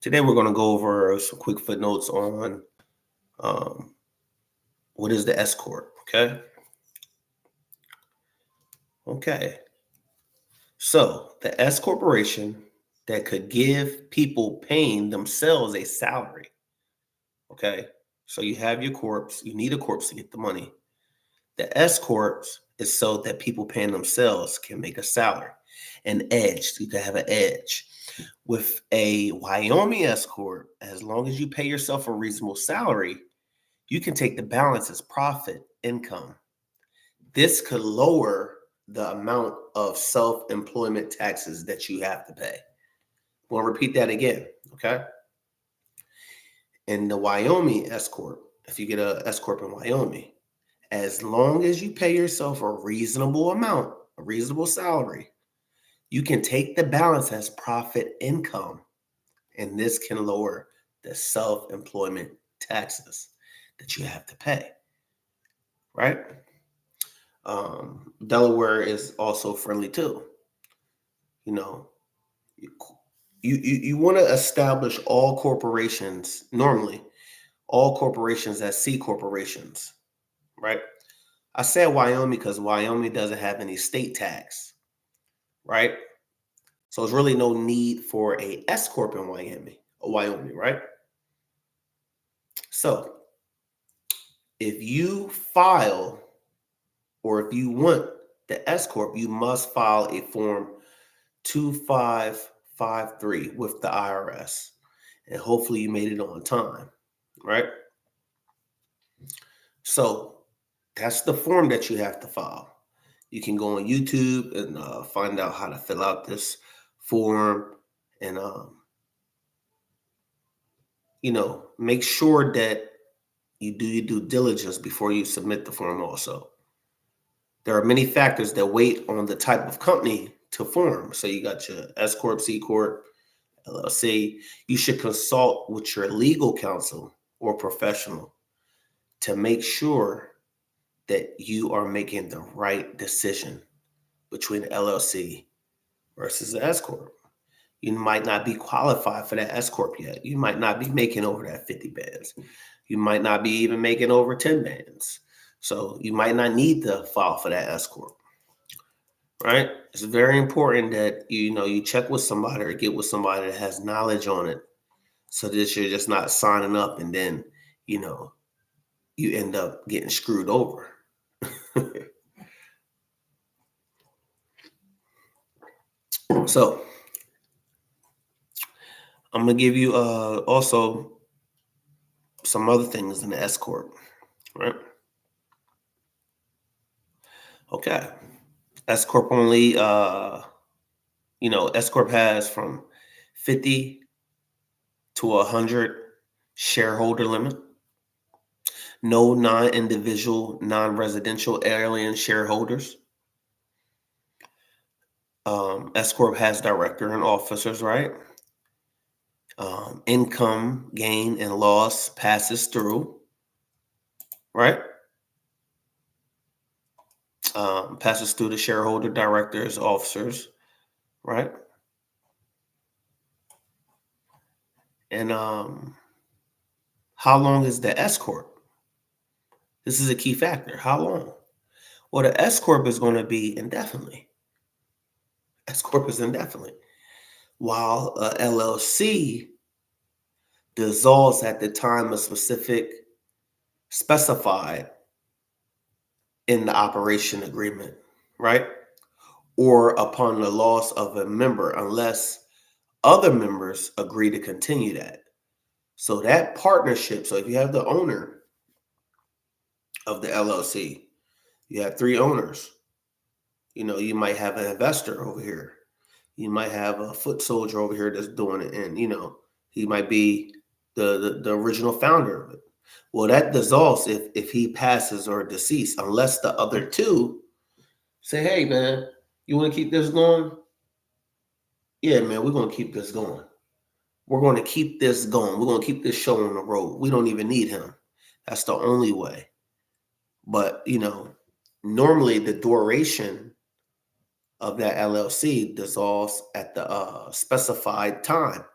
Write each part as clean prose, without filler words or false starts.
Today we're going to go over some quick footnotes on um, what is the S Corp, okay? Okay. So the S Corporation that could give people paying themselves a salary, okay? So you have your corps, you need a corpse to get the money. The S Corps is so that people paying themselves can make a salary, an edge. You can have an edge. With a Wyoming S Corp, as long as you pay yourself a reasonable salary, you can take the balance as profit income. This could lower the amount of self-employment taxes that you have to pay. We'll repeat that again, okay? In the Wyoming S Corp, if you get a S Corp in Wyoming, as long as you pay yourself a reasonable amount, a reasonable salary, you can take the balance as profit income. And this can lower the self-employment taxes that you have to pay, right? Delaware is also friendly too. You know, you want to establish all corporations, normally, all corporations as C corporations, right? I said Wyoming because Wyoming doesn't have any state tax, right? So there's really no need for a S Corp in Wyoming, right? So if you file or if you want the S Corp, you must file a form 2553 with the IRS. And hopefully you made it on time, right? So that's the form that you have to file. You can go on YouTube and find out how to fill out this form and, make sure that you do your due diligence before you submit the form also. There are many factors that wait on the type of company to form. So you got your S Corp, C Corp, LLC. You should consult with your legal counsel or professional to make sure that you are making the right decision between the LLC versus the S Corp. You might not be qualified for that S Corp yet. You might not be making over that 50 bands. You might not be even making over 10 bands. So you might not need to file for that S Corp. Right? It's very important that you check with somebody or get with somebody that has knowledge on it, so that you're just not signing up and then you end up getting screwed over. So I'm gonna give you also some other things in the S Corp, right? Okay. S Corp only S Corp has from 50 to 100 shareholder limit. No non-individual, non-residential alien shareholders. S Corp has director and officers, right? Income, gain, and loss passes through, right? Passes through the shareholder, directors, officers, right? And how long is the S Corp? This is a key factor. How long? Well, the S Corp is going to be indefinitely. S Corp is indefinitely. While LLC dissolves at the time of specified in the operation agreement, right? Or upon the loss of a member, unless other members agree to continue that. So that partnership, so if you have the owner of the LLC, you have three owners. You might have an investor over here. You might have a foot soldier over here that's doing it, and he might be the original founder of it. Well, that dissolves if he passes or deceased, unless the other two say, "Hey, man, you want to keep this going? Yeah, man, we're gonna keep this going. We're going to keep this going. We're going to keep this show on the road. We don't even need him. That's the only way." But normally the duration of that LLC dissolves at the specified time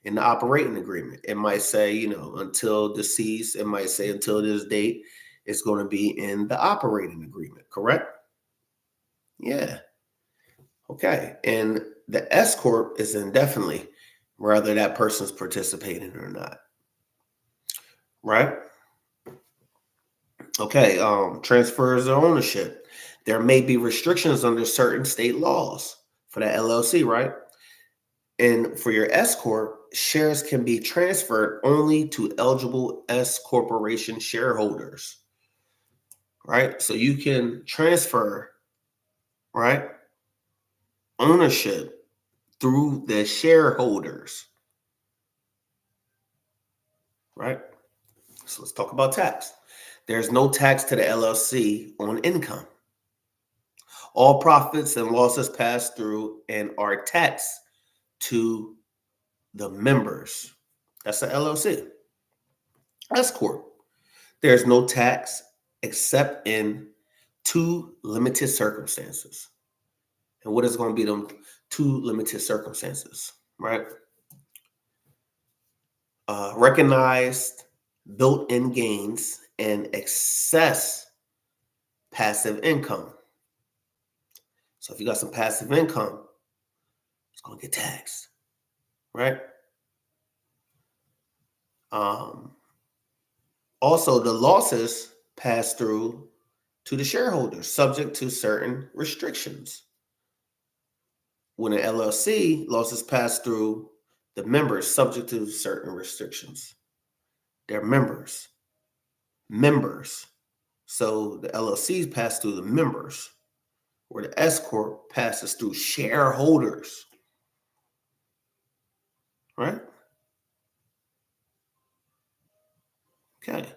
in the operating agreement. It might say, until deceased. It might say until this date. It's going to be in the operating agreement, correct? Yeah. Okay. And the S Corp is indefinitely, whether that person's participating or not, right? Okay. Transfers of ownership. There may be restrictions under certain state laws for that LLC, right? And for your S Corp, shares can be transferred only to eligible S Corporation shareholders, right? So you can transfer, right, ownership through the shareholders, right? So let's talk about tax. There's no tax to the LLC on income. All profits and losses pass through and are taxed to the members. That's the LLC. S Corp. There's no tax except in two limited circumstances. And what is going to be them two limited circumstances, right? Recognized built-in gains and excess passive income. So if you got some passive income, it's going to get taxed, right? Also, the losses pass through to the shareholders, subject to certain restrictions. When an LLC, losses pass through the members, subject to certain restrictions. They're members. So the LLCs pass through the members, where the S Corp passes through shareholders, right? Okay.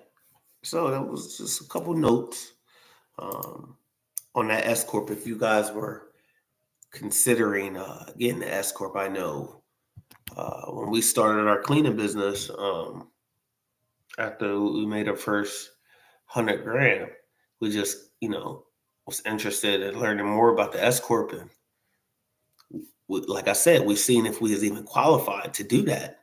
So that was just a couple notes on that S Corp. If you guys were considering getting the S Corp, I know when we started our cleaning business, after we made our first 100 grand, we just, was interested in learning more about the S Corp. And like I said, we've seen if we was even qualified to do that.